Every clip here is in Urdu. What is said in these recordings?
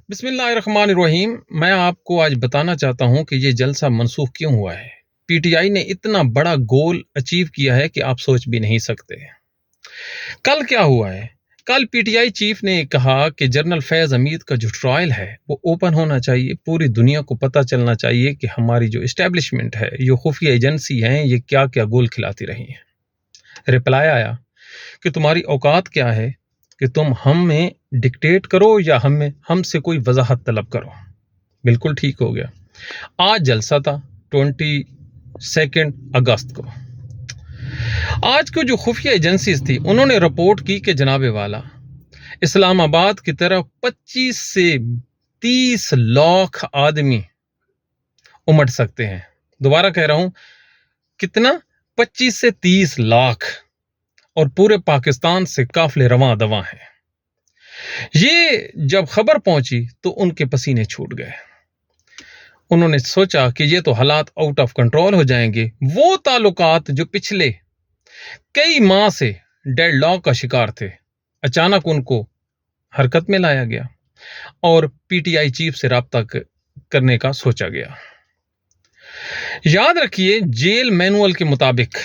بسم اللہ الرحمن الرحیم۔ میں آپ کو آج بتانا چاہتا ہوں کہ یہ جلسہ منسوخ کیوں ہوا ہے۔ پی ٹی آئی نے اتنا بڑا گول اچیو کیا ہے کہ آپ سوچ بھی نہیں سکتے۔ کل کیا ہوا ہے؟ کل پی ٹی آئی چیف نے کہا کہ جنرل فیض حمید کا جو ٹرائل ہے وہ اوپن ہونا چاہیے، پوری دنیا کو پتہ چلنا چاہیے کہ ہماری جو اسٹیبلشمنٹ ہے، جو خفیہ ایجنسی ہیں، یہ کیا کیا گول کھلاتی رہی ہیں۔ رپلائی آیا کہ تمہاری اوقات کیا ہے کہ تم ہمیں ڈکٹیٹ کرو یا ہم سے کوئی وضاحت طلب کرو۔ بالکل ٹھیک ہو گیا۔ آج جلسہ تھا 22 اگست کو۔ آج کو جو خفیہ ایجنسیز تھی انہوں نے رپورٹ کی کہ جناب والا اسلام آباد کی طرف 25 سے 30 لاکھ آدمی امڑ سکتے ہیں۔ دوبارہ کہہ رہا ہوں، کتنا؟ 25 سے 30 لاکھ، اور پورے پاکستان سے قافلے رواں دواں ہیں۔ یہ جب خبر پہنچی تو ان کے پسینے چھوٹ گئے۔ انہوں نے سوچا کہ یہ تو حالات آؤٹ آف کنٹرول ہو جائیں گے۔ وہ تعلقات جو پچھلے کئی ماہ سے ڈیڈ لاک کا شکار تھے، اچانک ان کو حرکت میں لایا گیا اور پی ٹی آئی چیف سے رابطہ کرنے کا سوچا گیا۔ یاد رکھیے، جیل مینول کے مطابق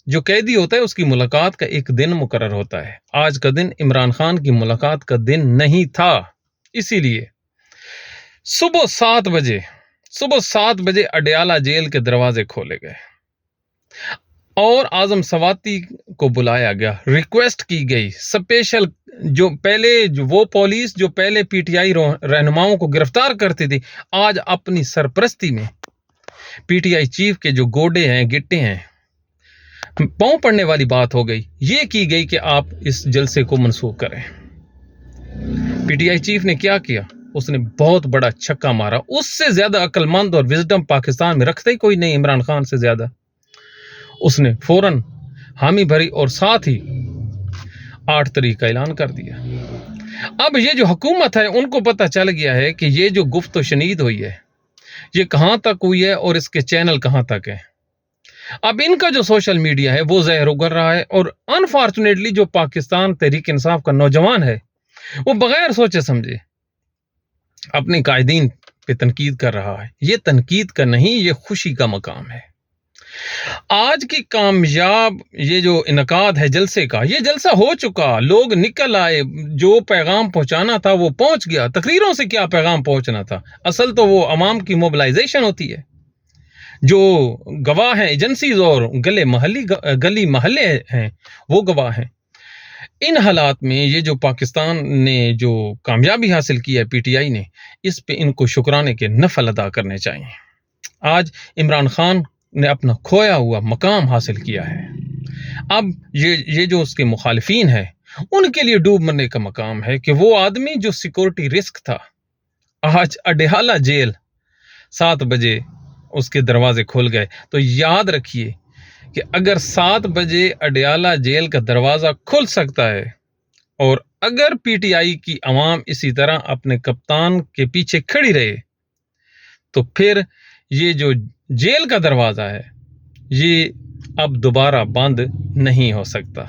جو قیدی ہوتا ہے اس کی ملاقات کا ایک دن مقرر ہوتا ہے۔ آج کا دن عمران خان کی ملاقات کا دن نہیں تھا، اسی لیے صبح 7 بجے اڈیالہ جیل کے دروازے کھولے گئے اور اعظم سواتی کو بلایا گیا، ریکویسٹ کی گئی اسپیشل وہ پولیس جو پہلے پی ٹی آئی رہنماؤں کو گرفتار کرتی تھی، آج اپنی سرپرستی میں پی ٹی آئی چیف کے جو گوڈے ہیں، گٹے ہیں، پاؤں پڑنے والی بات ہو گئی۔ یہ کی گئی کہ آپ اس جلسے کو منسوخ کریں۔ پی ٹی آئی چیف نے کیا کیا؟ اس نے بہت بڑا چھکا مارا۔ اس سے زیادہ عقل مند اور وزڈم پاکستان میں رکھتا ہی کوئی نہیں عمران خان سے زیادہ۔ اس نے فوراً حامی بھری اور ساتھ ہی 8 تاریخ کا اعلان کر دیا۔ اب یہ جو حکومت ہے ان کو پتہ چل گیا ہے کہ یہ جو گفت و شنید ہوئی ہے یہ کہاں تک ہوئی ہے اور اس کے چینل کہاں تک ہیں۔ اب ان کا جو سوشل میڈیا ہے وہ زہر اگر رہا ہے، اور انفارچونیٹلی جو پاکستان تحریک انصاف کا نوجوان ہے وہ بغیر سوچے سمجھے اپنے قائدین پہ تنقید کر رہا ہے۔ یہ تنقید کا نہیں، یہ خوشی کا مقام ہے۔ آج کی کامیاب یہ جو انعقاد ہے جلسے کا، یہ جلسہ ہو چکا، لوگ نکل آئے، جو پیغام پہنچانا تھا وہ پہنچ گیا۔ تقریروں سے کیا پیغام پہنچنا تھا؟ اصل تو وہ عوام کی موبلائزیشن ہوتی ہے۔ جو گواہ ہیں ایجنسیز اور گلی محلے ہیں وہ گواہ ہیں۔ ان حالات میں یہ جو پاکستان نے جو کامیابی حاصل کی ہے پی ٹی آئی نے، اس پہ ان کو شکرانے کے نفل ادا کرنے چاہیے۔ آج عمران خان نے اپنا کھویا ہوا مقام حاصل کیا ہے۔ اب یہ جو اس کے مخالفین ہیں ان کے لیے ڈوب مرنے کا مقام ہے کہ وہ آدمی جو سیکورٹی رسک تھا، آج اڈیالہ جیل 7 بجے اس کے دروازے کھل گئے۔ تو یاد رکھیے کہ اگر 7 بجے اڈیالہ جیل کا دروازہ کھل سکتا ہے، اور اگر پی ٹی آئی کی عوام اسی طرح اپنے کپتان کے پیچھے کھڑی رہے، تو پھر یہ جو جیل کا دروازہ ہے یہ اب دوبارہ بند نہیں ہو سکتا۔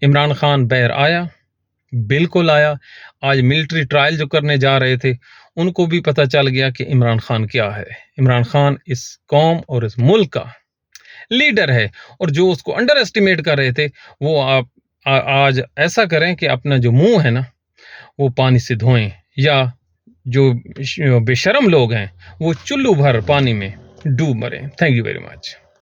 عمران خان بہر آیا، بالکل آیا۔ آج ملٹری ٹرائل جو کرنے جا رہے تھے ان کو بھی پتہ چل گیا کہ عمران خان کیا ہے۔ عمران خان اس قوم اور اس ملک کا لیڈر ہے، اور جو اس کو انڈر ایسٹیمیٹ کر رہے تھے وہ آپ آج ایسا کریں کہ اپنا جو منہ ہے نا وہ پانی سے دھوئیں، یا جو بے شرم لوگ ہیں وہ چلو بھر پانی میں ڈوب مریں۔ Thank you very much.